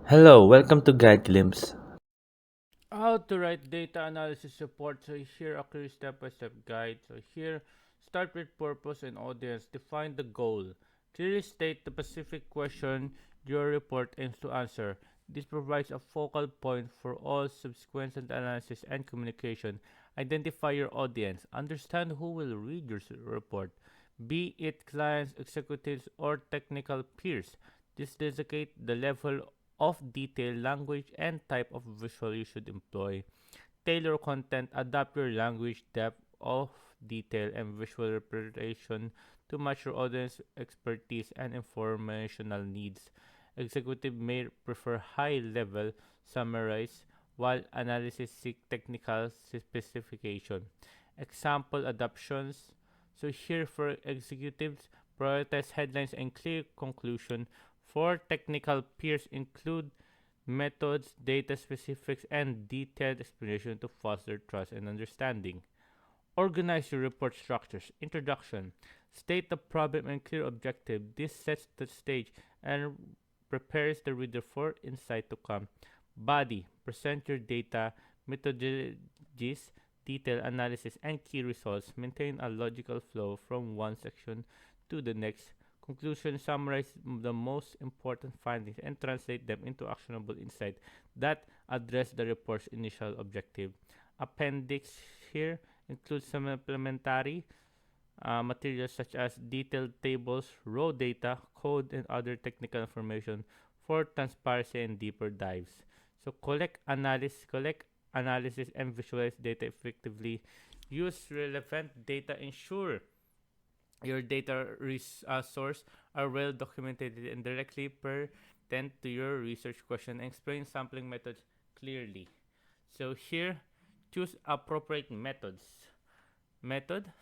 Hello, welcome to Guide Glimpse. How to write data analysis report. So here a clear step-by-step guide. So here, start with purpose and audience. Define the goal. Clearly state the specific question your report aims to answer. This provides a focal point for all subsequent analysis and communication. Identify your audience. Understand who will read your report, be it clients, executives, or technical peers. This designate the level of detail, language, and type of visual you should employ. Tailor content, adapt your language, depth of detail, and visual representation to match your audience expertise and informational needs. Executive may prefer high level summarize while analysis seek technical specification. Example adoptions. So here for executives, prioritize headlines and clear conclusion. For technical peers include methods, data specifics, and detailed explanation to foster trust and understanding. Organize your report structures. Introduction. State the problem and clear objective. This sets the stage and prepares the reader for insight to come. Body. Present your data, methodologies, detailed analysis, and key results. Maintain a logical flow from one section to the next. Conclusion. Summarize the most important findings and translate them into actionable insight that address the report's initial objective. Appendix here includes some supplementary materials such as detailed tables, raw data, code, and other technical information for transparency and deeper dives. So collect analysis, and visualize data effectively. Use relevant data. Ensure your data source are well documented and directly pertinent to your research question. And explain sampling methods clearly. So here, choose appropriate methods.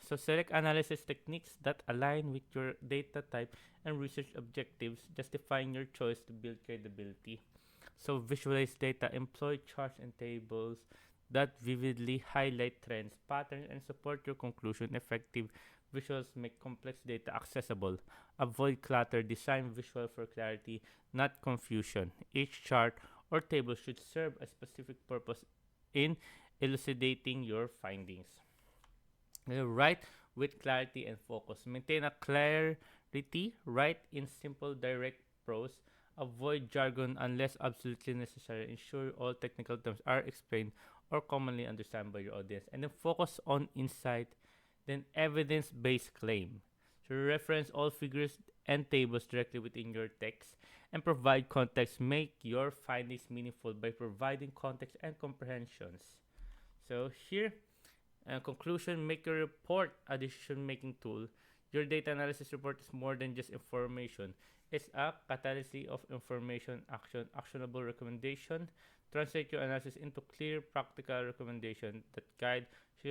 So select analysis techniques that align with your data type and research objectives, justifying your choice to build credibility. So visualize data. Employ charts and tables that vividly highlight trends, patterns, and support your conclusion. Effective visuals make complex data accessible. Avoid clutter. Design visual for clarity, not confusion. Each chart or table should serve a specific purpose in elucidating your findings. Write with clarity and focus. Maintain a clarity. Write in simple, direct prose. Avoid jargon unless absolutely necessary. Ensure all technical terms are explained or commonly understood by your audience. And then focus on insight, then evidence-based claim. So reference all figures and tables directly within your text and provide context. Make your findings meaningful by providing context and comprehensions. So here, conclusion, make your report a decision making tool. Your data analysis report is more than just information. It's a catalyst of information, actionable recommendation. Translate your analysis into clear, practical recommendations that guide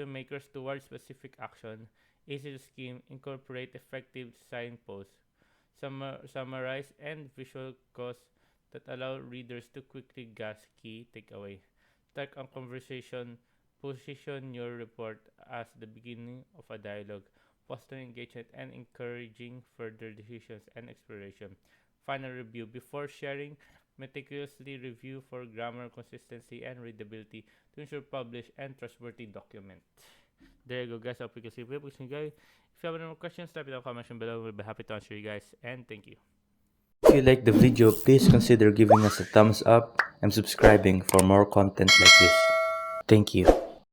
makers towards specific action. Easy to scheme, incorporate effective signposts, summarize and visual cues that allow readers to quickly grasp key takeaway. Start a conversation. Position your report as the beginning of a dialogue, fostering engagement and encouraging further decisions and exploration. Final review. Before sharing, meticulously review for grammar, consistency, and readability to ensure published and trustworthy document. There you go, guys. Hope you can see the guys. If you have any more questions, type it in the comment section below. We'll be happy to answer you guys. And thank you. If you like the video, please consider giving us a thumbs up and subscribing for more content like this. Thank you.